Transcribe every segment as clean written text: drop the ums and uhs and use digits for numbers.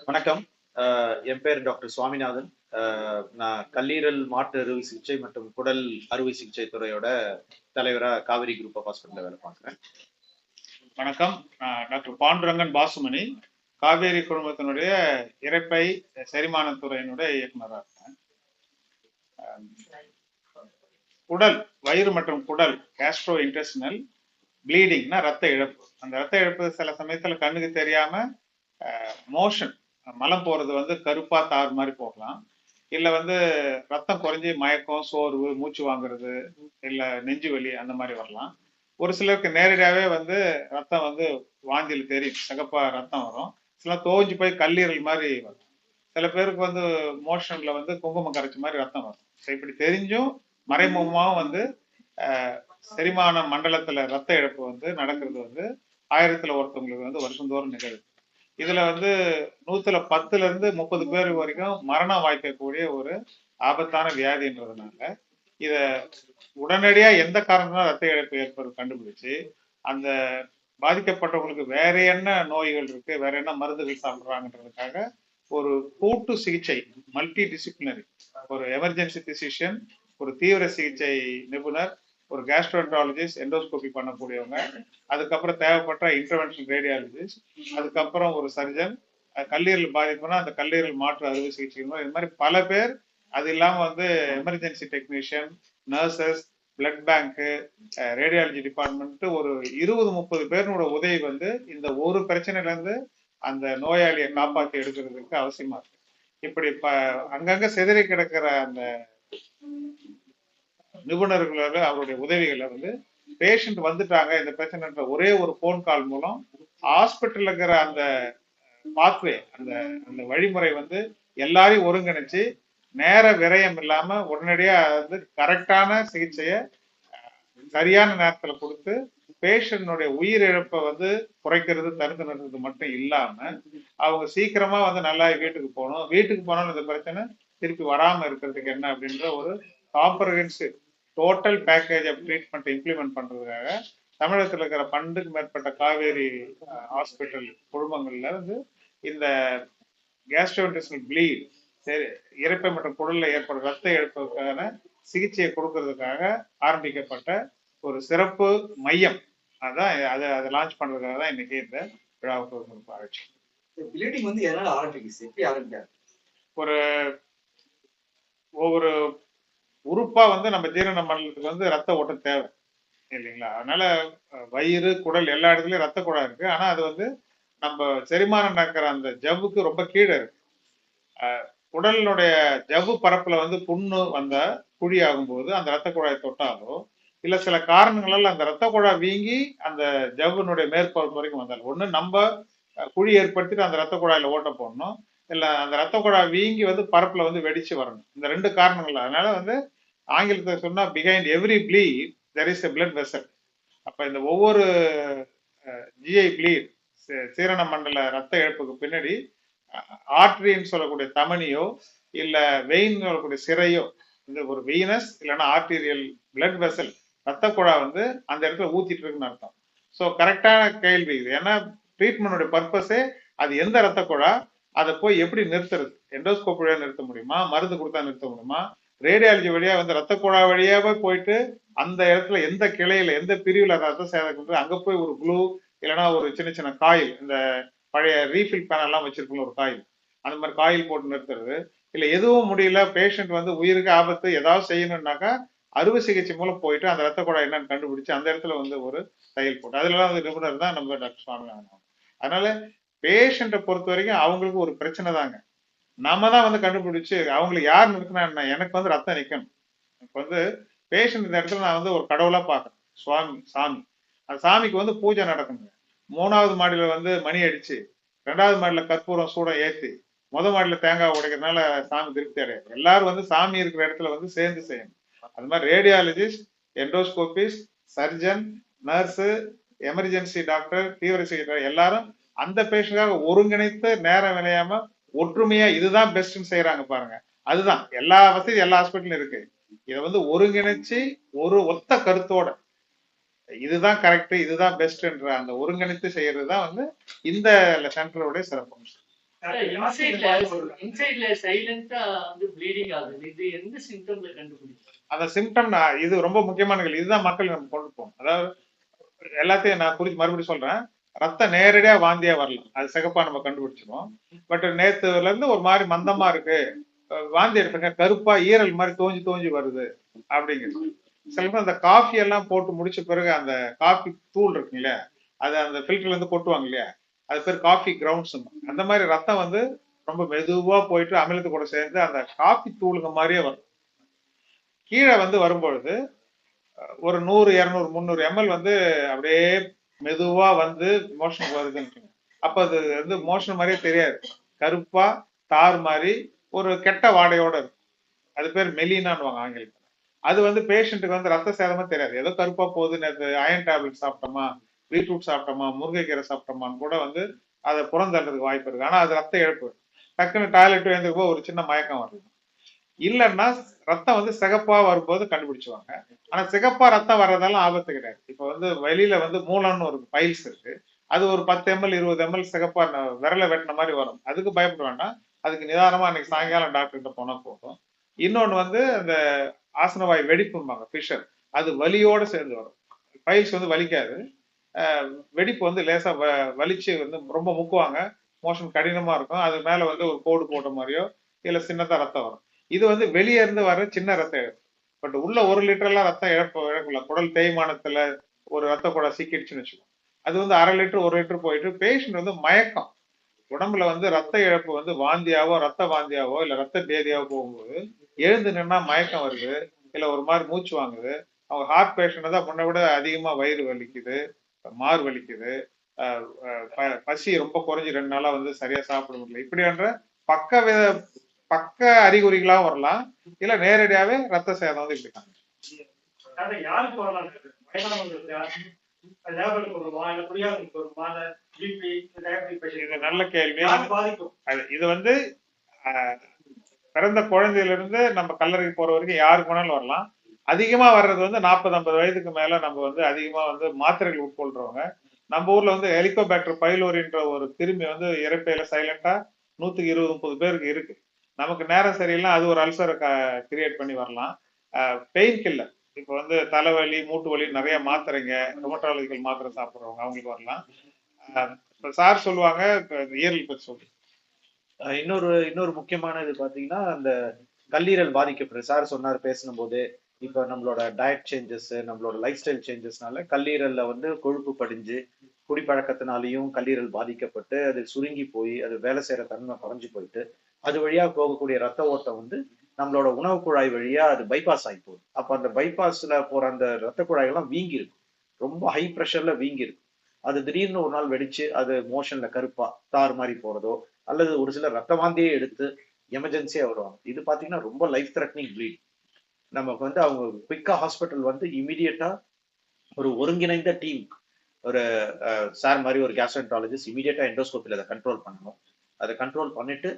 வணக்கம். என் பேர் டாக்டர் சுவாமிநாதன். நான் கல்லீரல் மாற்று அறுவை சிகிச்சை மற்றும் குடல் அறுவை சிகிச்சை துறையோட தலைவரா காவேரி குரூப் ஆஃப் ஹாஸ்பிட்டல்ல வேலை பார்க்குறேன். வணக்கம். டாக்டர் பாண்டுரங்கன் பாசுமணி, காவேரி குழுமத்தினுடைய இரைப்பை செரிமானத்துறையினுடைய இயக்குநராக இருக்கேன். குடல், வயிறு மற்றும் குடல் கேஸ்ட்ரோ இன்டெஸ்டினல் ப்ளீடிங்னா ரத்த இழப்பு. அந்த ரத்த இழப்பு சில சமயத்துல கண்ணுக்கு தெரியாம மோஷன் மலம் போறது வந்து கருப்பா தார் மாதிரி போகலாம், இல்ல வந்து ரத்தம் குறைஞ்சி மயக்கம், சோர்வு, மூச்சு வாங்குறது, இல்ல நெஞ்சு வலி அந்த மாதிரி வரலாம். ஒரு சிலருக்கு நேரடியாவே வந்து ரத்தம் வந்து வாந்தியில் தெரியும், சிகப்பா ரத்தம் வரும். சில தோஞ்சு போய் கல்லீரல் மாதிரி வரும். சில பேருக்கு வந்து மோஷன்ல வந்து குங்குமம் கரைச்ச மாதிரி ரத்தம் வரும். இப்படி தெரிஞ்சும் மறைமுகமாகவும் வந்து செரிமான மண்டலத்துல ரத்த இழப்பு வந்து நடக்கிறது வந்து 1000த்துல ஒருத்தவங்களுக்கு வந்து வருஷந்தோறும் நிகழுது. இதுல வந்து 110 இருந்து 30 பேர் வரைக்கும் மரணம் வாய்க்கக்கூடிய ஒரு ஆபத்தான வியாதின்றதுனால இத உடனடியா எந்த காரணத்தினால ரத்த இழப்பு ஏற்படுறது கண்டுபிடிச்சு அந்த பாதிக்கப்பட்டவங்களுக்கு வேற என்ன நோய்கள் இருக்கு, வேற என்ன மருந்துகள் சாப்பிடுறாங்கன்றதுக்காக ஒரு கூட்டு சிகிச்சை, மல்டி டிசிப்ளினரி, ஒரு எமர்ஜென்சி பிசிஷியன், ஒரு தீவிர சிகிச்சை நிபுணர், ஒரு கேஸ்ட்ரோஎன்ட்ராலஜிஸ்ட், எண்டோஸ்கோபி பண்ணக்கூடியவங்க, அதுக்கப்புறம் தேவைப்பட்ட இன்டர்வென்ஷன் ரேடியாலஜிஸ்ட், அதுக்கப்புறம் ஒரு சர்ஜன், கல்லீரல் பாதிப்புனா அந்த கல்லீரல் மாற்று அறுவை சிகிச்சை, இது மாதிரி பல பேர். அது இல்லாம வந்து எமர்ஜென்சி டெக்னீஷியன், நர்சஸ், பிளட் பேங்க்கு, ரேடியாலஜி டிபார்ட்மெண்ட், ஒரு 20-30 பேரோட உதவி வந்து இந்த ஒரு பிரச்சனையில இருந்து அந்த நோயாளியை காப்பாற்றி எடுக்கிறதுக்கு அவசியமா இருக்கு. இப்படி அங்கங்க சிதறி கிடக்கிற அந்த நிபுணர்களோட அவருடைய உதவிகளை வந்து பேஷண்ட் வந்துட்டாங்க இந்த பிரச்சனைன்ற ஒரே ஒரு போன் கால் மூலம் ஹாஸ்பிட்டல்ல இருக்கிற அந்த பாத்வே, அந்த அந்த வழிமுறை வந்து எல்லாரையும் ஒருங்கிணைச்சு நேர விரயம் இல்லாம உடனடியா வந்து கரெக்டான சிகிச்சையை சரியான நேரத்துல கொடுத்து பேஷண்டனுடைய உயிரிழப்பை வந்து குறைக்கிறது, தடுத்து நிறுத்துறது மட்டும் இல்லாம அவங்க சீக்கிரமா வந்து நல்லா வீட்டுக்கு போகணும், வீட்டுக்கு போனாலும் இந்த பிரச்சனை திருப்பி வராம இருக்கிறதுக்கு என்ன அப்படின்ற ஒரு comprehensive total package of treatment implement பண்றதுக்காக தமிழகத்தில் இருக்கிற 12க்கும் மேற்பட்ட காவேரி ஹாஸ்பிட்டல் குழுமங்கள்ல வந்து இந்த கேஸ்ட்ரோஇன்டெஸ்டினல் ப்ளீட், இரைப்பை மற்றும் குடல்ல ஏற்படும் ரத்த இழப்புக்கான சிகிச்சையை கொடுக்கறதுக்காக ஆரம்பிக்கப்பட்ட ஒரு சிறப்பு மையம். அதான் அதை லான்ச் பண்றதுக்காக தான் இன்னைக்கு இந்த விழாவுக்கு ஆரம்பிச்சு. ப்ளீடிங் வந்து எதனால ஆரம்பிக்குது, எப்படி ஆரம்பிக்காது? ஒரு ஒவ்வொரு உறுப்பா வந்து நம்ம ஜீரண மண்டலத்துக்கு வந்து ரத்த ஓட்டம் தேவை இல்லைங்களா? அதனால வயிறு, குடல் எல்லா இடத்துலயும் ரத்த குழாய் இருக்கு. ஆனா அது வந்து நம்ம செரிமானம் நடக்கிற அந்த ஜவ்வுக்கு ரொம்ப கீழே இருக்கு. உடலினுடைய ஜவ்வு பரப்புல வந்து புண்ணு வந்த குழி ஆகும்போது அந்த ரத்த குழாயை தொட்டாலோ, இல்ல சில காரணங்களால அந்த ரத்த குழாய் வீங்கி அந்த ஜவ்வுனுடைய மேற்பரப்பு வரைக்கும் வந்தாலும், ஒண்ணு நம்ம குழி ஏற்படுத்திட்டு அந்த ரத்த குழாயில ஓட்ட போடணும், இல்ல அந்த ரத்த குழாய் வீங்கி வந்து பரப்புல வந்து வெடிச்சு வரணும். இந்த 2 காரணங்கள். அதனால வந்து ஆங்கிலத்தை சொன்னா behind every bleed there is a blood vessel. அப்ப இந்த ஒவ்வொரு ஜிஐ ப்ளீட், சீரண மண்டல ரத்த இழப்புக்கு பின்னாடி ஆர்டரின்னு சொல்லக்கூடிய தமனியோ இல்ல வெயின் சொல்லக்கூடிய சிறையோ, இந்த ஒரு வெயினஸ் இல்லைன்னா ஆர்டீரியல் பிளட் வெசல் ரத்த குழாய் வந்து அந்த இடத்துல ஊத்திட்டு இருக்குன்னு அர்த்தம். ஸோ கரெக்டான கேள்வி இது. ஏன்னா ட்ரீட்மெண்டோட பர்பஸே அது எந்த ரத்த குழாய், அதை போய் எப்படி நிறுத்துறது, எண்டோஸ்கோப் வழியா நிறுத்த முடியுமா, மருந்து கொடுத்தா நிறுத்த முடியுமா, ரேடியாலஜி வழியா வந்து ரத்த குழாய் வழியாவே போயிட்டு அந்த இடத்துல எந்த கிளையில எந்த பிரிவுல ரத்த சேதம் அங்க போய் ஒரு க்ளூ இல்லைன்னா ஒரு சின்ன சின்ன காயில், இந்த பழைய ரீஃபில் பேன் எல்லாம் வச்சிருக்கோம் ஒரு காயில், அந்த மாதிரி காயில் போட்டு நிறுத்துறது. இல்ல எதுவும் முடியல, பேஷண்ட் வந்து உயிருக்கு ஆபத்து, ஏதாவது செய்யணும்னாக்கா அறுவை சிகிச்சை மூலம் போயிட்டு அந்த ரத்த குழாய் என்னன்னு கண்டுபிடிச்சு அந்த இடத்துல வந்து ஒரு தையல் போட்டு, அதுலலாம் வந்து நிபுணர் தான் நம்ம டாக்டர் சுவாமிநாதன். அதனால பேஷண்ட்டை பொறுத்த வரைக்கும் அவங்களுக்கு ஒரு பிரச்சனை தாங்க, நம்ம தான் வந்து கண்டுபிடிச்சு அவங்களுக்கு யார் நிறுத்தினா என்ன, எனக்கு வந்து ரத்தம் நிக்கணும். இப்ப வந்து பேஷண்ட் இந்த இடத்துல நான் வந்து ஒரு கடவுளா பாக்குறேன், சுவாமி, சாமி. அந்த சாமிக்கு வந்து பூஜை நடக்கணுங்க. 3வது மாடியில வந்து மணி அடிச்சு, 2வது மாடியில கற்பூரம் சூடம் ஏத்தி, மாடியில தேங்காய் உடைக்கிறதுனால சாமி திருப்தி அடையாது. எல்லாரும் வந்து சாமி இருக்கிற இடத்துல வந்து சேர்ந்து செய்யணும். அது மாதிரி radiologist, எண்டோஸ்கோபிஸ்ட், surgeon, nurse, emergency doctor, தீவிர சிகிச்சை எல்லாரும் அந்த பேஷண்டாக ஒருங்கிணைத்து நேரம் விளையாம ஒற்றுமையா இதுதான் பெஸ்ட்னு செய்யறாங்க பாருங்க. அதுதான் எல்லா வசதியும் எல்லா ஹாஸ்பிட்டலும் இருக்கு. இதை வந்து ஒருங்கிணைச்சு ஒரு ஒத்த கருத்தோட இதுதான் கரெக்ட், இதுதான் பெஸ்ட் என்ற அந்த ஒருங்கிணைத்து செய்யறதுதான் வந்து இந்த சென்டருடைய சிறப்பு. இன்சைட்ல சைலண்டா வந்து ப்ளீடிங் ஆகுது. இது எந்த சிம்டம்ல கண்டுபிடிக்கும்? அந்த சிம்டம் இது ரொம்ப முக்கியமான கேள்வி. இதுதான் மக்கள் நம்ம கொண்டு போகணும். அதாவது எல்லாத்தையும் நான் குறிச்சு மறுபடியும் சொல்றேன். ரத்தம் நேரடியா வாந்தியா வரலாம், அது சிகப்பா நம்ம கண்டுபிடிச்சிருவோம். பட் நேத்துல இருந்து ஒரு மாதிரி மந்தமா இருக்கு, வாந்தி எடுத்துங்க, கருப்பா ஈரல் மாதிரி தோஞ்சி தோஞ்சி வருது அப்படிங்கிறது. சில பேர் அந்த காஃபி எல்லாம் போட்டு முடிச்ச பிறகு அந்த காஃபி தூள் இருக்கு இல்லையா, அது அந்த ஃபில்டர்ல இருந்து கொட்டுவாங்க இல்லையா, அது பேர் காஃபி கிரவுண்ட்ஸ். அந்த மாதிரி ரத்தம் வந்து ரொம்ப மெதுவா போயிட்டு அமிலத்து கூட சேர்ந்து அந்த காஃபி தூளுங்க மாதிரியே வரும். கீழே வந்து வரும்பொழுது ஒரு 100, 200, 300 ml வந்து அப்படியே மெதுவா வந்து மோஷன் வருதுன்னு, அப்ப அது வந்து மோஷன் மாதிரியே தெரியாது, கருப்பா தார் மாதிரி ஒரு கெட்ட வாடையோட இருக்கும். அது பேர் மெலினான்னு ஆங்கிலத்தில். அது வந்து பேஷண்ட்டுக்கு வந்து ரத்த சேதமா தெரியாது, ஏதோ கருப்பா போகுது, நேற்று அயன் டேப்லெட் சாப்பிட்டோமா, பீட்ரூட் சாப்பிட்டோமா, முருங்கைக்கீரை சாப்பிட்டோமான்னு கூட வந்து அதை புறந்தள்ளுறதுக்கு வாய்ப்பு இருக்கு. ஆனா அது ரத்த இழப்பு, டக்குன்னு டாய்லெட் எழுந்துக்கு ஒரு சின்ன மயக்கம் வருது. இல்லைன்னா ரத்தம் வந்து சிகப்பா வரும்போது கண்டுபிடிச்சுவாங்க. ஆனா சிகப்பா ரத்தம் வர்றதெல்லாம் ஆபத்து கிடையாது. இப்ப வந்து வெளியில வந்து மூலம்னு ஒரு பைல்ஸ் இருக்கு, அது ஒரு 10 ml 20 ml சிகப்பா விரல வெட்டின மாதிரி வரும், அதுக்கு பயப்பட வேண்டாம். அதுக்கு நிதானமா அன்னைக்கு சாயங்காலம் டாக்டர்கிட்ட போனா போதும். இன்னொன்னு வந்து அந்த ஆசனவாய் வெடிப்பும்பாங்க, ஃபிஷர், அது வலியோட சேர்ந்து வரும். பைல்ஸ் வந்து வலிக்காது, வெடிப்பு வந்து லேசா வலிச்சு வந்து ரொம்ப முக்குவாங்க, மோஷன் கடினமா இருக்கும், அது மேல வந்து ஒரு கோடு போட்ட மாதிரியோ இல்ல சின்னதா ரத்தம் வரும். இது வந்து வெளியே இருந்து வர சின்ன ரத்த இழப்பு. பட் உள்ள 1 லிட்டர்லாம் ரத்தம் இழக்கல, குடல் தேய்மானத்துல ஒரு ரத்த குழாய் சிக்கிடுச்சுன்னு வச்சுக்கோங்க, அது வந்து 1/2 லிட்டர் 1 லிட்டர் போயிட்டு பேஷண்ட் வந்து மயக்கம், உடம்புல வந்து ரத்த இழப்பு வந்து வாந்தியாவோ ரத்த வாந்தியாவோ இல்ல ரத்த பேதியாவோ போகும்போது எழுந்து நின்னா மயக்கம் வருது, இல்ல ஒரு மாதிரி மூச்சு வாங்குது, அவங்க ஹார்ட் பேஷண்ட் தான் முன்ன விட அதிகமா வயிறு வலிக்குது, மார் வலிக்குது, பசி ரொம்ப குறைஞ்சி 2 நாளா வந்து சரியா சாப்பிட முடியல, இப்படின்ற பக்க பக்க அறிகுறிகளா வரலாம், இல்ல நேரடியாவே ரத்த சேதம் வந்து இப்படி காணும். யாருக்கு வரலாம்? இது நல்ல கேள்வி. இது வந்து பிறந்த குழந்தையில இருந்து நம்ம கல்லறைக்கு போற வரைக்கும் யாருக்கு வேணாலும் வரலாம். அதிகமா வர்றது வந்து 40-50 வயதுக்கு மேல நம்ம வந்து அதிகமா வந்து மாத்திரைகள் உட்கொள்றவங்க. நம்ம ஊர்ல வந்து ஹெலிகோபாக்டர் பைலோரின்ற ஒரு கிருமி வந்து இறப்பையில சைலண்டா 120-130 பேருக்கு இருக்கு. நமக்கு நேரம் சரியில்லை, அது ஒரு அல்சரை கிரியேட் பண்ணி வரலாம். பெயின் கில்லர், இப்ப வந்து தலைவலி மூட்டு வலி நிறைய மாத்திரைங்க, ரொமட்டாலஜிக்கல் மாத்திரை சாப்பிடுறவங்க அவங்களுக்கு வரலாம். சார் சொல்லுவாங்க ஈரல் பத்தி சொல்லி. இன்னொரு முக்கியமான இது பாத்தீங்கன்னா, அந்த கல்லீரல் பாதிக்கப்படுது. சார் சொன்னார் பேசணும் போது, இப்ப நம்மளோட டயட் சேஞ்சஸ், நம்மளோட லைஃப் ஸ்டைல் சேஞ்சஸ்னால கல்லீரல்ல வந்து கொழுப்பு படிஞ்சு, குடிப்பழக்கத்தினாலையும் கல்லீரல் பாதிக்கப்பட்டு அது சுருங்கி போய் அது வேலை செய்யற தன்மை குறைஞ்சு போயிட்டு அது வழியா போகக்கூடிய ரத்த ஓட்டம் வந்து நம்மளோட உணவு குழாய் வழியா அது பைபாஸ் ஆகி போகுது. அப்ப அந்த பைபாஸ்ல போற அந்த ரத்த குழாய்கள்லாம் வீங்கி இருக்கும், ரொம்ப ஹை ப்ரெஷர்ல வீங்கி இருக்கும். அது திடீர்னு ஒரு நாள் வெடிச்சு அது மோஷன்ல கருப்பா தார் மாதிரி போறதோ, அல்லது ஒரு சில ரத்த வாந்தியே எடுத்து எமர்ஜென்சியா வருவாங்க. இது பாத்தீங்கன்னா ரொம்ப லைஃப் த்ரெட்னிங் ப்ளீட். நமக்கு வந்து அவங்க குயிக்கா ஹாஸ்பிட்டல் வந்து இமீடியட்டா ஒரு ஒருங்கிணைந்த டீம், ஒரு சார் மாதிரி ஒரு கேஸ்ட்ரோஎன்டராலஜிஸ்ட் இமீடியட்டா எண்டோஸ்கோப்பில் அதை கண்ட்ரோல் பண்ணணும். அதை கண்ட்ரோல் பண்ணிட்டு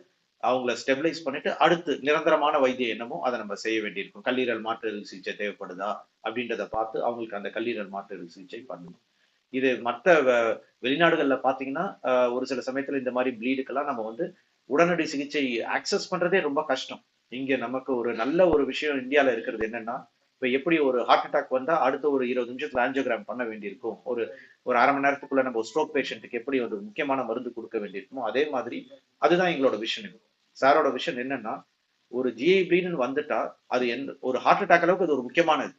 அவங்கள ஸ்டெபிலைஸ் பண்ணிட்டு அடுத்து நிரந்தரமான வைத்தியம் என்னமோ அதை நம்ம செய்ய வேண்டியிருக்கும். கல்லீரல் மாற்று சிகிச்சை தேவைப்படுதா அப்படின்றத பார்த்து அவங்களுக்கு அந்த கல்லீரல் மாற்று சிகிச்சை பண்ணணும். இது மற்ற வெளிநாடுகள்ல பாத்தீங்கன்னா ஒரு சில சமயத்துல இந்த மாதிரி ப்ளீடுக்கெல்லாம் நம்ம வந்து உடனடி சிகிச்சை ஆக்சஸ் பண்றதே ரொம்ப கஷ்டம். இங்க நமக்கு ஒரு நல்ல ஒரு விஷயம் இந்தியால இருக்கிறது என்னன்னா, இப்ப எப்படி ஒரு ஹார்ட் அட்டாக் வந்தா அடுத்த ஒரு 20 நிமிஷத்துல ஆஞ்சியோகிராம் பண்ண வேண்டியிருக்கும், ஒரு ஒரு அரை மணி நேரத்துக்குள்ள நம்ம ஸ்ட்ரோக் பேஷண்ட்டுக்கு எப்படி ஒரு முக்கியமான மருந்து கொடுக்க வேண்டியிருக்குமோ அதே மாதிரி அதுதான் எங்களோட விஷன். சாரோட விஷன் என்னன்னா, ஒரு ஜிஐ ப்ளீடுன்னு வந்துட்டா அது ஒரு ஹார்ட் அட்டாக் அளவுக்கு அது ஒரு முக்கியமானது.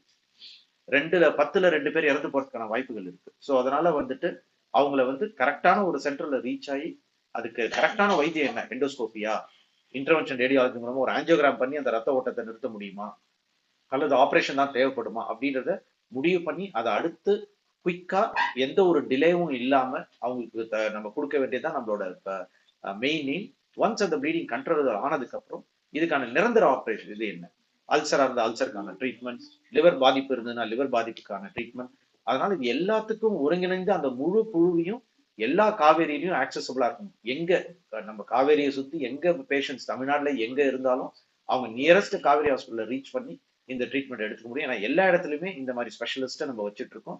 10ல் 2 பேர் இறந்து போறதுக்கான வாய்ப்புகள் இருக்கு. ஸோ அதனால வந்துட்டு அவங்கள வந்து கரெக்டான ஒரு சென்டர்ல ரீச் ஆகி அதுக்கு கரெக்டான வைத்தியம் என்ன, எண்டோஸ்கோபியா, இன்டர்வென்ஷன் ரேடியாலஜி மூலமா ஒரு ஆஞ்சியோகிராம் பண்ணி அந்த ரத்த ஓட்டத்தை நிறுத்த முடியுமா, அல்லது ஆப்ரேஷன் தான் தேவைப்படுமா அப்படின்றத முடிவு பண்ணி அதை அடுத்து குயிக்கா எந்த ஒரு டிலேவும் இல்லாம அவங்களுக்கு நம்ம கொடுக்க வேண்டியதுதான் நம்மளோட மெயின் எய்ம். ஒன்ஸ் அந்த ப்ளீடிங் கண்ட்ரோல் ஆனதுக்கு அப்புறம் இதுக்கான நிரந்தர ஆப்ரேஷன் இது என்ன, அல்சரா இருந்த அல்சருக்கான ட்ரீட்மெண்ட், லிவர் பாதிப்பு இருந்ததுன்னா லிவர் பாதிப்புக்கான ட்ரீட்மெண்ட். அதனால இது எல்லாத்துக்கும் ஒருங்கிணைந்து அந்த முழு குழுவையும் எல்லா காவேரியிலையும் ஆக்சசபிளா இருக்கும். எங்க நம்ம காவேரியை சுத்தி எங்க பேஷண்ட்ஸ் தமிழ்நாட்டுல எங்க இருந்தாலும் அவங்க நியரஸ்ட் காவேரி ஹாஸ்பிட்டல் ரீச் பண்ணி இந்த ட்ரீட்மெண்ட் எடுத்துக்க முடியும். ஏன்னா எல்லா இடத்துலயுமே இந்த மாதிரி ஸ்பெஷலிஸ்ட்டை நம்ம வச்சுட்டு இருக்கோம்.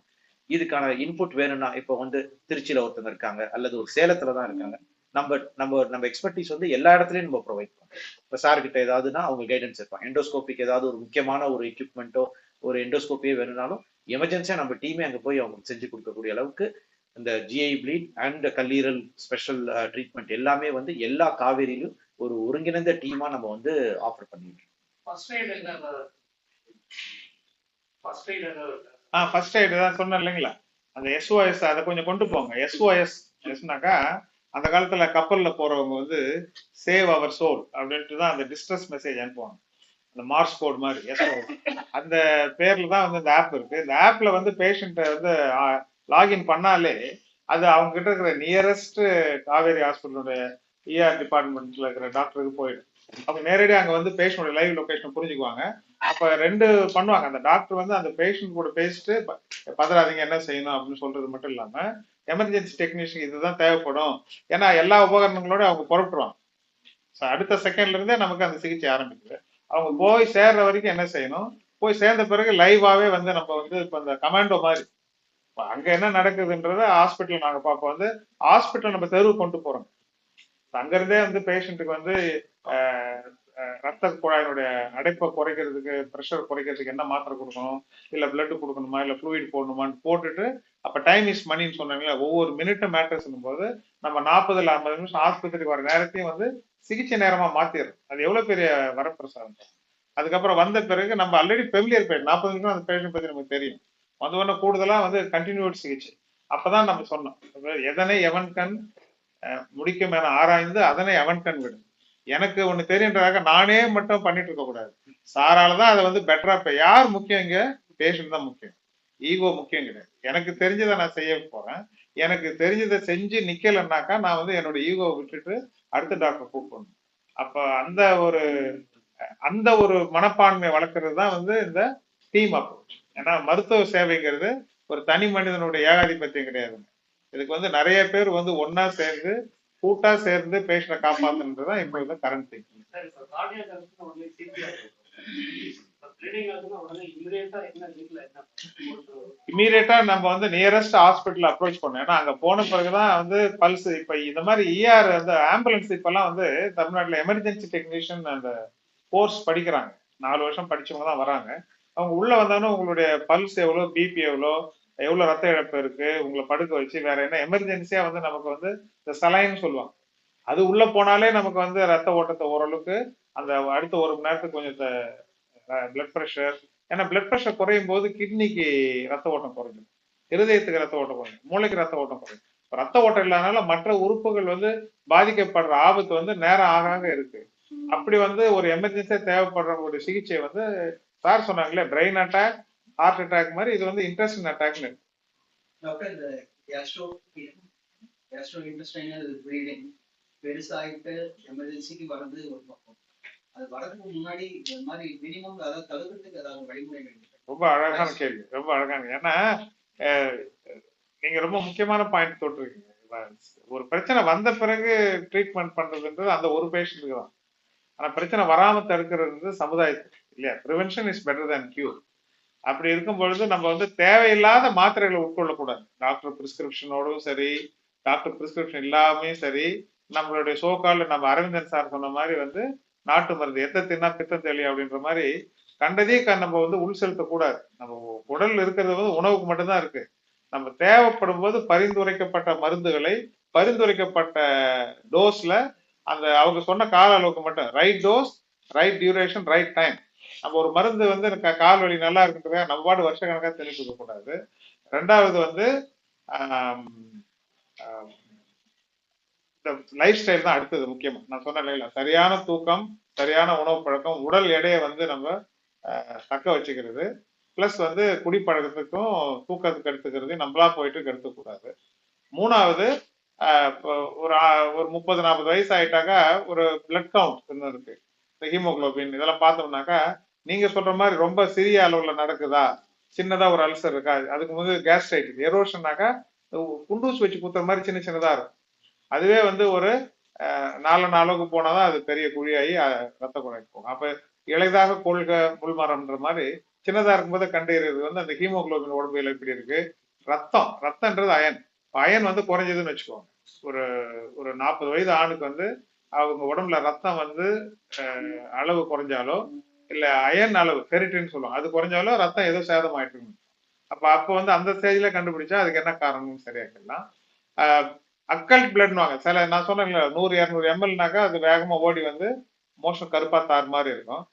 இதுக்கான இன்புட் வேணும்னா இப்போ வந்து திருச்சியில ஒருத்தவங்க இருக்காங்க அல்லது ஒரு சேலத்துல தான் இருக்காங்க, நம்ம நம்ம நம்ம எக்ஸ்பர்டீஸ் வந்து எல்லா இடத்துலயும் நம்ம ப்ரொவைட் பண்றோம். இப்ப சார் கிட்ட ஏதாவதுன்னா அவங்க கைடன்ஸ் இருப்பாங்க. எண்டோஸ்கோபிக் ஏதாவது ஒரு முக்கியமான ஒரு எக்யூப்மெண்ட்டோ ஒரு எண்டோஸ்கோப்பியே வேணும்னாலும் எமர்ஜென்சியா நம்ம டீமே அங்க போய் அவங்களுக்கு செஞ்சு கொடுக்கக்கூடிய அளவுக்கு இந்த ஜிஐ ப்ளீட் அண்ட் கல்லீரல் ஸ்பெஷல் ட்ரீட்மெண்ட் எல்லாமே வந்து எல்லா காவேரியிலும் ஒரு ஒருங்கிணைந்த டீமா நம்ம வந்து ஆஃபர் பண்ணிட்டு ஃபர்ஸ்ட் எய்ட் என்ன ஃபர்ஸ்ட் எய்ட் என்ன ஃபர்ஸ்ட் எய்டு தான் சொன்னேன் இல்லைங்களா, அந்த எஸ்ஓஎஸ் அதை கொஞ்சம் கொண்டு போங்க. எஸ்ஓஎஸ் எஸ்னாக்கா அந்த காலத்துல கப்பல்ல போறவங்க வந்து சேவ் அவர் சோல் அப்படின்ட்டு தான் அந்த டிஸ்ட்ரெஸ் மெசேஜ் அனுப்புவாங்க, அந்த மார்ஸ் கோட் மாதிரி எஸ்ஓஎஸ். அந்த பேர்ல தான் வந்து இந்த ஆப் இருக்கு. இந்த ஆப்ல வந்து பேஷண்ட்டை வந்து லாகின் பண்ணாலே அது அவங்க கிட்ட இருக்கிற நியரஸ்ட் காவேரி ஹாஸ்பிட்டலுடைய இஆர் டிபார்ட்மெண்ட்ல இருக்கிற டாக்டருக்கு போயிடும். அவங்க நேரடியாக அங்க வந்து பேஷண்டோட லைவ் லொகேஷன் புரிஞ்சுக்குவாங்க. அப்ப ரெண்டு பண்ணுவாங்க, அந்த டாக்டர் வந்து அந்த பேஷண்ட் கூட பேசிட்டு பதறாதீங்க என்ன செய்யணும் அப்படின்னு சொல்றது மட்டும் இல்லாம எமர்ஜென்சி டெக்னீஷியன் இதுதான் தேவைப்படும், ஏன்னா எல்லா உபகரணங்களோட அவங்க புறப்பட்டுருவாங்க. அடுத்த செகண்ட்ல இருந்தே நமக்கு அந்த சிகிச்சை ஆரம்பிக்குது. அவங்க போய் சேர்ற வரைக்கும் என்ன செய்யணும், போய் சேர்ந்த பிறகு லைவாவே வந்து நம்ம வந்து இப்ப இந்த கமாண்டோ மாதிரி அங்க என்ன நடக்குதுன்றத ஹாஸ்பிட்டல் நாங்க பார்ப்போம். வந்து ஹாஸ்பிட்டல் நம்ம தெருவு கொண்டு போறோம். அங்க இருந்தே வந்து பேஷண்ட்டுக்கு வந்து ரத்த குழாயினுடைய அடைப்பை குறைக்கிறதுக்கு, ப்ரெஷர் குறைக்கிறதுக்கு என்ன மாத்திரை கொடுக்கணும், இல்ல பிளட் கொடுக்கணுமா, இல்ல ஃப்ளூயிட் போடணுமான்னு போட்டுட்டு, அப்ப டைம் இஸ் மணின்னு சொன்னாங்களே, ஒவ்வொரு மினிட்டும் மேட்டர்ஸ் போது நம்ம 40-50 நிமிஷம் ஆஸ்பத்திரிக்கு வர நேரத்தையும் வந்து சிகிச்சை நேரமா மாத்திடுறோம். அது எவ்வளவு பெரிய வரப்பிரசாதம். அதுக்கப்புறம் வந்த பிறகு நம்ம ஆல்ரெடி ஃபெமிலியர் பேஷண்ட், 40 நிமிஷம் அந்த பேஷண்ட் பத்தி நமக்கு தெரியும். வந்தவொடனே கூடுதலா வந்து கண்டினியூட் சிகிச்சை. அப்பதான் நம்ம சொன்னோம், எதனை எவன் கண் முடிக்கும் என ஆராய்ந்து அதனை அவன் கண் விடும். எனக்கு ஒண்ணு தெரியுன்றதாக நானே மட்டும் பண்ணிட்டு இருக்க கூடாது. சாராலதான் அதை வந்து பெட்டரா. இப்ப யார் முக்கியம் இங்க? பேஷண்ட் தான் முக்கியம், ஈகோ முக்கியம் கிடையாது. எனக்கு தெரிஞ்சதை நான் செய்ய போறேன். எனக்கு தெரிஞ்சதை செஞ்சு நிக்கலன்னாக்கா நான் வந்து என்னோட ஈகோவை விட்டுட்டு அடுத்த டாக்டர் கூப்பிடணும். அப்ப அந்த ஒரு மனப்பான்மையை வளர்க்கறது தான் வந்து இந்த டீம் அப்ரோச். ஏன்னா மருத்துவ சேவைங்கிறது ஒரு தனி மனிதனுடைய ஏகாதிபத்தியம் கிடையாதுங்க. இதுக்கு வந்து நிறைய பேர் வந்து ஒன்னா சேர்ந்து கூட்டா சேர்ந்து பேஷண்ட காப்பாத்துன்றதுதான் இப்போ இந்த கரண்ட் திங்கிங். இமீடியட்டா நம்ம வந்து நியரஸ்ட் ஹாஸ்பிட்டல் அப்ரோச் பண்ணோம். ஏன்னா அங்க போன பிறகுதான் வந்து பல்ஸ். இப்ப இந்த மாதிரி இஆர் அந்த ஆம்புலன்ஸ் இப்பெல்லாம் வந்து தமிழ்நாட்டுல எமர்ஜென்சி டெக்னீஷியன் அந்த கோர்ஸ் படிக்கிறாங்க. 4 வருஷம் படிச்சவங்க தான் வராங்க. அவங்க உள்ள வந்தாலும் உங்களுடைய பல்ஸ் எவ்வளவு, பிபி எவ்வளவு ரத்த இழப்பு இருக்கு, உங்களை படுக்க வச்சு வேற என்ன எமர்ஜென்சியா வந்து நமக்கு வந்து இந்த சலைன்னு சொல்லுவாங்க, அது உள்ள போனாலே நமக்கு வந்து ரத்த ஓட்டத்தை ஓரளவுக்கு அந்த அடுத்த 1 மணி நேரத்துக்கு கொஞ்சம் பிளட் ப்ரெஷர். ஏன்னா பிளட் ப்ரெஷர் குறையும் போது கிட்னிக்கு ரத்த ஓட்டம் குறையும், இருதயத்துக்கு ரத்த ஓட்டம் குறையும், மூளைக்கு ரத்த ஓட்டம் குறையும். ரத்த ஓட்டம் இல்லாதனால மற்ற உறுப்புகள் வந்து பாதிக்கப்படுற ஆபத்து வந்து நேரம் ஆக இருக்கு. அப்படி வந்து ஒரு எமர்ஜென்சியா தேவைப்படுற ஒரு சிகிச்சை வந்து சார் சொன்னாங்களே பிரெயின் அட்டாக், ஹார்ட் அட்டாக் மாதிரி இது வந்து இன்ட்ரெஸ்டிங் அட்டாக்னு. டாக்டர் இந்த கேஸ்ட்ரோ இன்டெஸ்டைனல் ப்ளீடிங் பெருசாகிட்டு எமர்ஜென்சிக்கு வர்றது ஒரு பக்கம், அது வரதுக்கு முன்னாடி இந்த மாதிரி மினிமம் அதாவது தடுக்கிறதுக்கு ஏதாவது வழிமுறைகள்? ரொம்ப அழகான கேள்வி, ரொம்ப அழகான. ஏன்னா நீங்க ரொம்ப முக்கியமான பாயிண்ட் தொட்டிருக்கீங்க. ஒரு பிரச்சனை வந்த பிறகு ட்ரீட்மெண்ட் பண்றதுன்றது அந்த ஒரு பேஷண்ட்டுக்கு தான். ஆனா பிரச்சனை வராம தடுக்கிறது சமுதாயத்துக்கு இல்லையா? Prevention is better than cure. அப்படி இருக்கும் பொழுது நம்ம வந்து தேவையில்லாத மாத்திரைகளை உட்கொள்ளக்கூடாது. டாக்டர் பிரிஸ்கிரிப்ஷனோடும் சரி, டாக்டர் பிரிஸ்கிரிப்ஷன் இல்லாமே சரி, நம்மளுடைய சோகால் நம்ம அரவிந்தன் சார் சொன்ன மாதிரி வந்து நாட்டு மருந்து எத்த தின்னா பித்தம் தெளி அப்படின்ற மாதிரி கண்டதையும் நம்ம வந்து உள் செலுத்தக்கூடாது. நம்ம உடல் இருக்கிறது வந்து உணவுக்கு மட்டும்தான் இருக்கு. நம்ம தேவைப்படும் போது பரிந்துரைக்கப்பட்ட மருந்துகளை பரிந்துரைக்கப்பட்ட டோஸ்ல அந்த அவங்க சொன்ன கால அளவுக்கு மட்டும், right dose, right duration, right time. நம்ம ஒரு மருந்து வந்து கால் வலி நல்லா இருக்குன்றத நம்ம பாடு வருஷ கணக்காக தெரிவிக்க கூடாது. ரெண்டாவது வந்து இந்த லைஃப் ஸ்டைல் தான் அடுத்தது முக்கியமா. நான் சொன்னேன், சரியான தூக்கம், சரியான உணவு பழக்கம், உடல் எடையை வந்து நம்ம தக்க வச்சுக்கிறது, பிளஸ் வந்து குடிப்பழக்கத்துக்கும் தூக்கத்துக்கு எடுத்துக்கிறது நம்மளா போயிட்டு எடுத்துக்கூடாது. மூணாவது ஒரு 30-40 வயசு ஆயிட்டாக்கா ஒரு பிளட் கவுண்ட் இருக்கு, ஹீமோகுளோபின் இதெல்லாம் பார்த்தோம்னாக்கா நீங்க சொல்ற மாதிரி ரொம்ப சிறிய அளவுல நடக்குதா, சின்னதா ஒரு அல்சர் இருக்கா, அதுக்கு வந்து கேஸ்ட்ரைட்டிஸ் எரோஷன்னாக்கா குண்டூஸ் வச்சு குத்துற மாதிரி சின்ன சின்னதா இருக்கும். அதுவே வந்து ஒரு 4 அளவுக்கு போனாதான் அது பெரிய குழியாகி ரத்த குழாய்க்கு போகும். அப்ப இளைதாக கொள்க முள்மரம்ன்ற மாதிரி சின்னதா இருக்கும்போது கண்டறியறது வந்து அந்த ஹீமோகுளோபின் உடம்புல எப்படி இருக்கு. ரத்தம்ன்றது அயன் வந்து குறைஞ்சதுன்னு வச்சுக்கோங்க. ஒரு ஒரு 40 வயது ஆணுக்கு வந்து அவங்க உடம்புல ரத்தம் வந்து அளவு குறைஞ்சாலோ இல்ல அயன் அளவு ஃபெரிட்டின் சொல்லுவோம் அது குறைஞ்சாலோ ரத்தம் ஏதோ சேதம் ஆயிட்டு இருக்கும். அப்ப வந்து அந்த ஸ்டேஜ்ல கண்டுபிடிச்சா அதுக்கு என்ன காரணம்னு சரியாக்கலாம். அக்கல்ட் பிளட்னுவாங்க சில நான் சொன்னேன்ல 100-200 எம்எல்னாக்கா அது வேகமா ஓடி வந்து மோஷன் கருப்பா தார் மாதிரி இருக்கும்.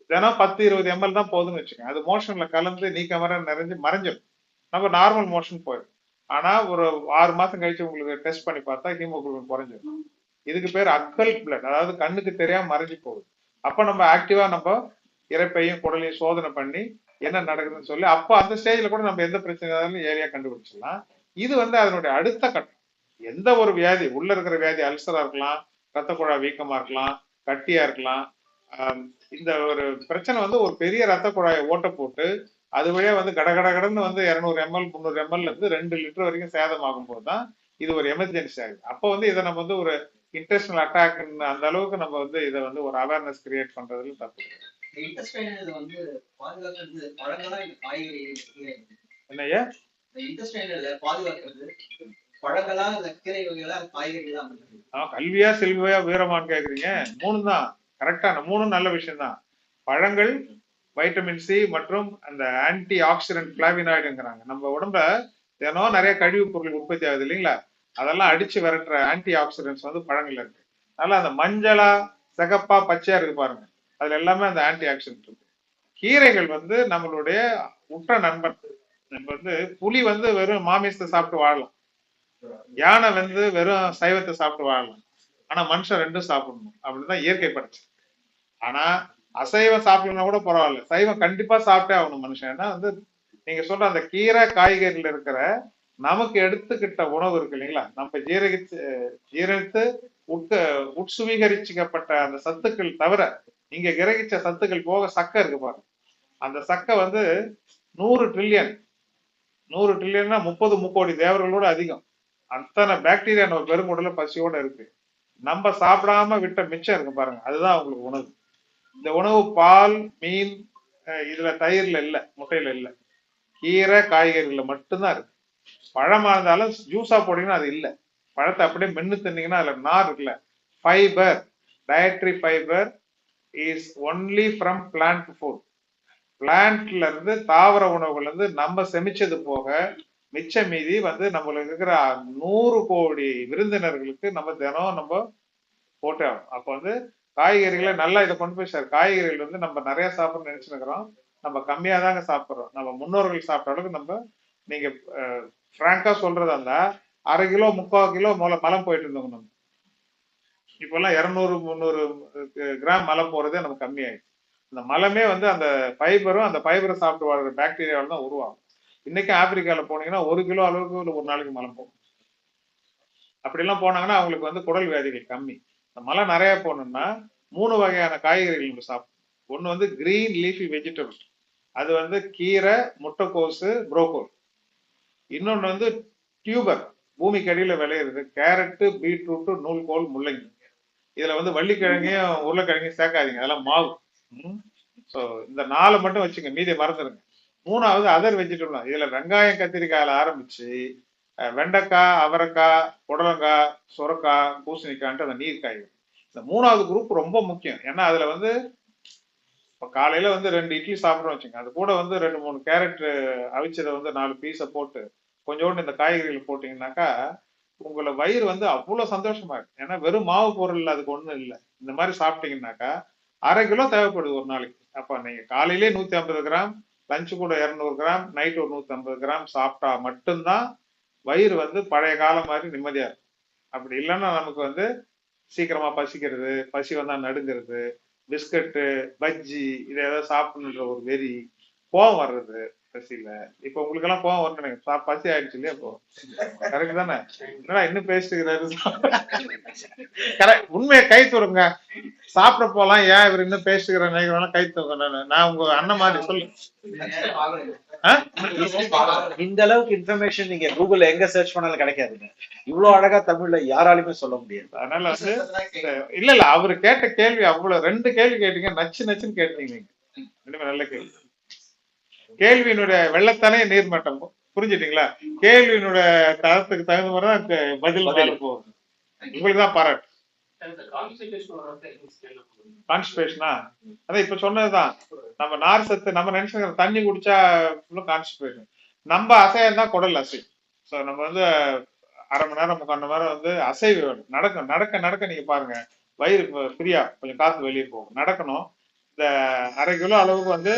தினம் 10-20 எம்எல் தான் போதுன்னு வச்சுக்கோங்க. அது மோஷன்ல கலந்து நீக்கமர நிறைஞ்சு மறைஞ்சிடும். நம்ம நார்மல் மோஷன் போயிடும். ஆனா ஒரு 6 மாசம் கழிச்சு உங்களுக்கு டெஸ்ட் பண்ணி பார்த்தா ஹீமோகுளோபின் குறைஞ்சிடும். இதுக்கு பேர் அக்கல்ட் பிளட், அதாவது கண்ணுக்கு தெரியாம மறைஞ்சு போகுது. அப்ப நம்ம ஆக்டிவா நம்ம இறைப்பையும் குடலையும் சோதனை பண்ணி என்ன நடக்குதுன்னு சொல்லி அப்ப அந்த ஸ்டேஜ்ல கூட நம்ம எந்த பிரச்சனை ஏரியா கண்டுபிடிச்சிடலாம். இது வந்து அதனுடைய அடுத்த கட்டம். எந்த ஒரு வியாதி உள்ள இருக்கிற வியாதி அல்சரா இருக்கலாம், ரத்த குழாய் வீக்கமா இருக்கலாம், கட்டியா இருக்கலாம். இந்த ஒரு பிரச்சனை வந்து ஒரு பெரிய ரத்த குழாயை ஓட்ட போட்டு அது வழியா வந்து கடகடன்னு வந்து 200 எம்எல் 300 எம்எல் இருந்து 2 லிட்டர் வரைக்கும் சேதமாகும் போதுதான் இது ஒரு எமர்ஜென்சி ஆகுது. அப்போ வந்து இதை நம்ம வந்து ஒரு இன்டெஸ்டினல் அட்டாக் அந்த அளவுக்கு நம்ம வந்து இதை வந்து ஒரு அவேர்னஸ் கிரியேட் பண்றதுல தப்பு. இன்டெஸ்டைனல் வந்து பாதுகாக்கிறது பழங்களா இல்ல காய்கறிகள்? என்னையா இன்டெஸ்டைனல் பாதுகாக்கிறது பழங்களா இல்ல கீரை வகைகளா காய்கறிகளா? கல்வியா செல்வியா வீரமான்னு கேக்குறீங்க. 3 தான் கரெக்டான 3 நல்ல விஷயம் தான். பழங்கள், வைட்டமின் சி மற்றும் அந்த ஆன்டி ஆக்சிடென்ட் பிளாவினாய்டுங்கிறாங்க. நம்ம உடம்புல தினம் நிறைய கழிவு பொருள் உற்பத்தி ஆகுது இல்லைங்களா, அதெல்லாம் அடிச்சு விரட்டுற ஆன்டி ஆக்சிடென்ட்ஸ் வந்து பழங்கள்ல இருக்கு. அதனால அந்த மஞ்சளா சிகப்பா பச்சையா இருக்கு பாருங்க, அதுல எல்லாமே அந்த ஆன்டி ஆக்சிடென்ட் இருக்கு. கீரைகள் வந்து நம்மளுடைய உற்ற நண்பன். நம்ம வந்து புலி வந்து வெறும் மாமிசத்தை சாப்பிட்டு வாழலாம், யானை வந்து வெறும் சைவத்தை சாப்பிட்டு வாழலாம், ஆனா மனுஷன் ரெண்டும் சாப்பிடணும் அப்படிதான் இயற்கை படைச்சு. ஆனா அசைவம் சாப்பிடலாம் கூட பரவாயில்ல, சைவம் கண்டிப்பா சாப்பிட்டே ஆகணும் மனுஷன். ஏன்னா வந்து நீங்க சொல்ற அந்த கீரை காய்கறியில இருக்கிற நமக்கு எடுத்துக்கிட்ட உணவு இருக்கு இல்லைங்களா, நம்ம ஜீரணித்து உட்சுவீகரிச்சுக்கப்பட்ட அந்த சத்துக்கள் தவிர இங்க கிரகிச்ச சத்துக்கள் போக சக்கை இருக்கு பாருங்க. அந்த சக்கை வந்து 100 ட்ரில்லியன்னா 30 முக்கோடி தேவர்களோட அதிகம். அத்தனை பாக்டீரியா நம்ம பெருங்குடல பசியோட இருக்கு. நம்ம சாப்பிடாம விட்ட மிச்சம் இருக்கு பாருங்க, அதுதான் அவங்களுக்கு உணவு. இந்த உணவு பால், மீன், இதுல தயிர்ல இல்ல, முட்டையில இல்ல, கீரை காய்கறிகள்ல மட்டும்தான் இருக்கு. பழமா இருந்தாலும் ஜூஸா போட்டீங்கன்னா அது இல்லை. பழத்தை அப்படியே மென்னு தின்னீங்கன்னா அதுல நார் இருக்குல்ல, fibre, dietary fibre is only from plant food. பிளான்ட்ல இருந்து தாவர உணவுகள் இருந்து நம்ம செமிச்சது போக மிச்ச மீதி வந்து நம்மளுக்கு இருக்கிற 100 கோடி விருந்தினர்களுக்கு நம்ம தினம் நம்ம போட்டே ஆகும். அப்ப வந்து காய்கறிகளை நல்லா இதை கொண்டு போய் சார், காய்கறிகள் வந்து நம்ம நிறைய சாப்பிடணும்னு நினைச்சுருக்கிறோம், நம்ம கம்மியா தாங்க சாப்பிட்றோம். நம்ம முன்னோர்கள் சாப்பிட்ட அளவுக்கு நம்ம, நீங்க பிராங்கா சொல்றதா இருந்தா 1/2 கிலோ 3/4 கிலோ மலம் போயிட்டு இருந்தோம். நம்ம இப்பெல்லாம் 200-300 கிராம் மலம் போறதே நமக்கு கம்மியாயிடுச்சு. அந்த மலமே வந்து அந்த ஃபைபரும் அந்த ஃபைபரை சாப்பிட்டு வாழ்ற பாக்டீரியாவில் தான் உருவாகும். இன்னைக்கு ஆப்பிரிக்கால போனீங்கன்னா 1 கிலோ அளவுக்கு ஒரு நாளைக்கு மலம் போகும். அப்படிலாம் போனாங்கன்னா அவங்களுக்கு வந்து குடல் வியாதிகள் கம்மி. மலம் நிறைய போகணும்னா 3 வகையான காய்கறிகள் நம்ம சாப்பிடணும். ஒண்ணு வந்து கிரீன் லீஃபி வெஜிடபிள், அது வந்து கீரை, முட்டைக்கோசு, புரோக்கோல். இன்னொன்னு வந்து டியூபர், பூமிக்கு அடியில விளையிறது, கேரட்டு, பீட்ரூட்டு, நூல்கோல், முள்ளங்கி. இதுல வந்து வள்ளிக்கிழங்கையும் உருளைக்கிழங்கையும் சேர்க்காதீங்க, அதெல்லாம் மாவு. ஸோ இந்த 4 மட்டும் வச்சுங்க, மீதியை மறந்துடுங்க. 3வது அதர் வெஜிடபிள். இதுல வெங்காயம் கத்திரிக்காயில ஆரம்பிச்சு வெண்டைக்காய், அவரைக்காய், புடலங்காய், சுரக்காய், பூசணிக்காய்ன்ட்டு அந்த நீர் காய்கறி. இந்த 3வது குரூப் ரொம்ப முக்கியம். ஏன்னா அதுல வந்து இப்போ காலையில வந்து 2 இட்லி சாப்பிட்றோம் வச்சுங்க, அது கூட வந்து 2-3 கேரட் அவிச்சதை வந்து 4 பீஸை போட்டு கொஞ்சோண்டு இந்த காய்கறிகள் போட்டீங்கன்னாக்கா உங்களை வயிறு வந்து அவ்வளவு சந்தோஷமா இருக்கு. ஏன்னா வெறும் மாவு பொருள் அதுக்கு ஒண்ணும் இல்லை. இந்த மாதிரி சாப்பிட்டீங்கன்னாக்கா 1/2 கிலோ தேவைப்படுது ஒரு நாளைக்கு. அப்ப நீங்க காலையிலே 150 கிராம், லஞ்சு கூட 200 கிராம், நைட் ஒரு 150 கிராம் சாப்பிட்டா மட்டும்தான் வயிறு வந்து பழைய காலம் மாதிரி நிம்மதியா இருக்கும். அப்படி இல்லைன்னா நமக்கு வந்து சீக்கிரமா பசிக்கிறது, பசி வந்தா நடுங்கிறது, பிஸ்கட்டு, பஜ்ஜி இதை ஏதாவது சாப்பிடணுன்ற ஒரு வெறி, கோவம் வர்றது பசியில. இப்ப உங்களுக்கு எல்லாம் கோவம் வரணும், பசி ஆயிடுச்சு இல்லையா? இப்போ கரெக்ட் தானே? என்னடா இன்னும் பேசிட்டுக்கிறாரு. கரெக்ட், உண்மையை கை தூடுங்க. சாப்பிட போலாம், ஏன் இவர் இன்னும் பேசிக்கிற நினைக்கிறோம், கை தூங்க. நான் உங்க அண்ணன் மாதிரி சொல்லு. இந்த அளவுக்கு இன்ஃபர்மேஷன் நீங்க கூகுள்ல எங்க சர்ச் பண்ணாலும் கிடைக்காதுங்க. இவ்வளவு அழகா தமிழ்ல யாராலுமே சொல்ல முடியாது. அதனால வந்து இல்ல அவரு கேட்ட கேள்வி அவ்வளவு 2 கேள்வி கேட்டீங்க, நச்சுன்னு கேட்டீங்க. நீங்க நல்ல கேள்வி. கேள்வியினுடைய வெள்ளத்தானே நீர்மட்டம், புரிஞ்சுட்டீங்களா? கேள்வியினுடைய தரத்துக்கு தகுந்த மாதிரிதான் பதில் போகும். உங்களுக்கு தான் பாராட்டு. கான்ஸ்டிபேஷன் வரப்ப கான்ஸ்டிபேஷனா அதான் இப்ப சொன்னதுதான். நம்ம நார் சத்து நம்ம நினைச்சுக்கிறோம் தண்ணி குடிச்சா கான்ஸ்டிபேஷன். நம்ம அசையா குடல் அசை. ஸோ நம்ம வந்து அரை மணி நேரம் 3/4 மணி நேரம் வந்து அசைவு வேணும். நடக்கும். நடக்க நடக்க நீங்க பாருங்க வயிறு ஃப்ரீயா கொஞ்சம் காத்து வெளியே போகும். நடக்கணும். இந்த 1/2 கிலோ அளவுக்கு வந்து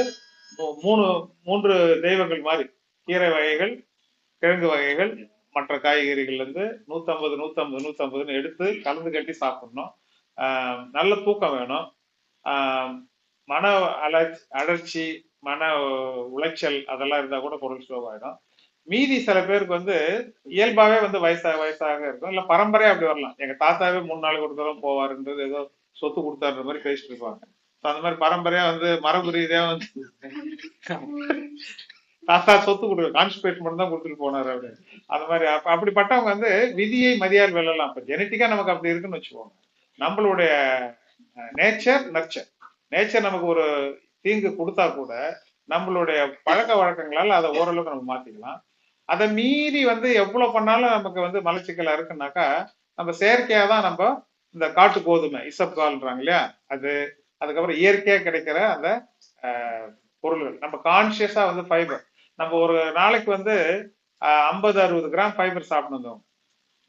3 தெய்வங்கள் மாதிரி கீரை வகைகள், கிழங்கு வகைகள், மற்ற காய்கறிகள் வந்து 150 150 150ன்னு எடுத்து கலந்து கட்டி சாப்பிடணும். நல்ல தூக்கம் வேணும். மன அலர்ச்சி, மன உளைச்சல் அதெல்லாம் இருந்தா கூட குரல் ஸ்லோவாயிடும். மீதி சில பேருக்கு வந்து இயல்பாவே வந்து வயசாக இருக்கும், இல்ல பரம்பரையா அப்படி வரலாம். எங்க தாத்தாவே 3 நாளுக்கு ஒரு தடவை போவாருன்றது ஏதோ சொத்து கொடுத்தாருன்ற மாதிரி பேசிட்டு இருப்பாங்க. அந்த மாதிரி பரம்பரையா வந்து மரபு ரீதியா வந்து தாத்தா சொத்து கொடுக்க கான்ஸ்டிபேஷன் மட்டும் தான் கொடுத்துட்டு போனாரு அப்படின்னு. அந்த மாதிரி அப்படிப்பட்டவங்க வந்து விதியை மதியால் வெல்லலாம். இப்ப ஜெனட்டிக்கா நமக்கு அப்படி இருக்குன்னு வச்சுக்கோங்க. நம்மளுடைய நேச்சர் நேச்சர் நமக்கு ஒரு தீங்கு கொடுத்தா கூட நம்மளுடைய பழக்க வழக்கங்களால் அதை ஓரளவுக்கு நம்ம மாத்திக்கலாம். அதை மீறி வந்து எவ்வளவு பண்ணாலும் நமக்கு வந்து மலச்சிக்கலா இருக்குன்னாக்கா நம்ம செயற்கையா தான் நம்ம இந்த காட்டு கோதுமை இசப்கால்ன்றாங்க இல்லையா, அது அதுக்கப்புறம் இயற்கையா கிடைக்கிற அந்த பொருள்கள் நம்ம கான்சியஸா வந்து ஃபைபர் நம்ம ஒரு நாளைக்கு வந்து 50-60 கிராம் ஃபைபர் சாப்பிடணும்.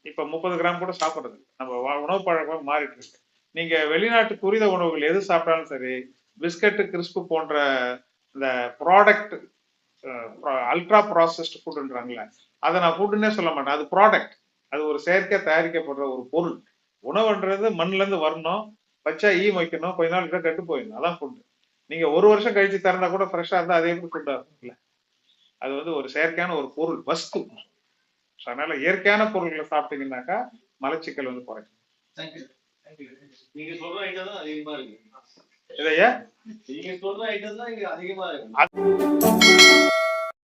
இப்ப 30 கிராம் கூட சாப்பிடுறது நம்ம உணவு பழக்கம் மாறிட்டு இருக்கு. நீங்க வெளிநாட்டு துரித உணவுகள் எது சாப்பிட்டாலும் சரி, பிஸ்கட் கிறிஸ்பு போன்ற இந்த ப்ராடக்ட் அல்ட்ரா ப்ராசஸ்ட் ஃபுட்ன்றாங்களே, அதை நான் ஃபுட்டுன்னே சொல்ல மாட்டேன். அது ப்ராடக்ட். அது ஒரு செயற்கையா தயாரிக்கப்படுற ஒரு பொருள். உணவுன்றது மண்ணுல இருந்து வரணும், வச்சா வைக்கணும், கொஞ்ச நாள் கெட்டு போயிடணும், அதான் ஃபுட்டு. நீங்க 1 வருஷம் கழிச்சு திறந்தா கூட ஃப்ரெஷ்ஷா இருந்தா அதே எப்படி ஃபுட்டா இருக்கும் இல்ல. அது வந்து ஒரு செயற்கையான ஒரு பொருள், வஸ்து. அதனால இயற்கையான பொருள்களை சாப்பிட்டீங்கன்னாக்கா மலச்சிக்கல் வந்து குறைக்கும். நீங்க சொல்ற ஐட்டம் தான் அதிகமா இருக்கு. இதையா நீங்க சொல்ற ஐட்டம் தான் இங்க அதிகமா இருக்கு.